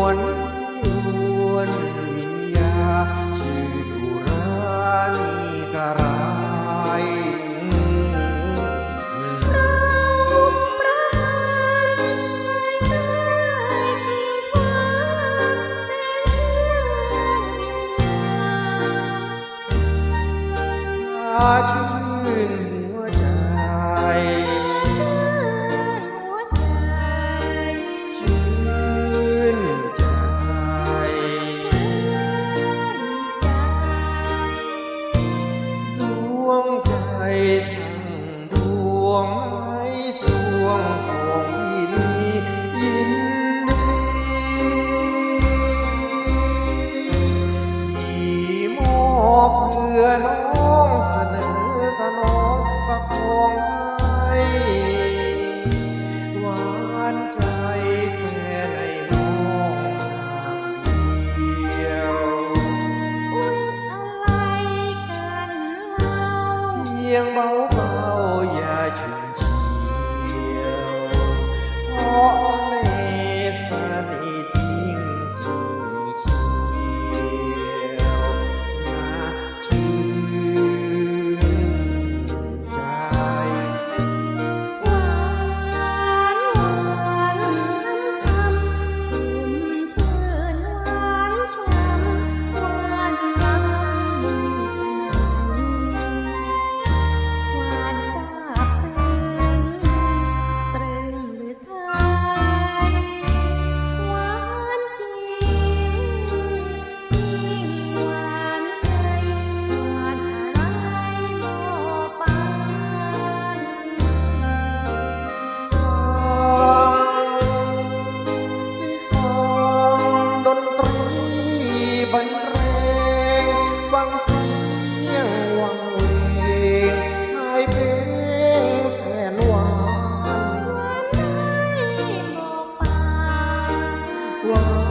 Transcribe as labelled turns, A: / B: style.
A: วนยวนวิญญาชื่อดุรานีกรายชื่นหัวใจชื่นใจดวงใจทั้งดวงให้สวงของพี่นี้ยินดีที่มอบเพื่อน้องเสนอสนองประคองให้หวานใจแค่ในน้องเดียวเพียงเบาๆอย่าฉุนเฉียวเพราะเสน่ห์สนิทยิ่งเฉียวน่าชื่นใจ บรรเลงฟังเสียงวังเวงทายเพลงแสนหวานหวาน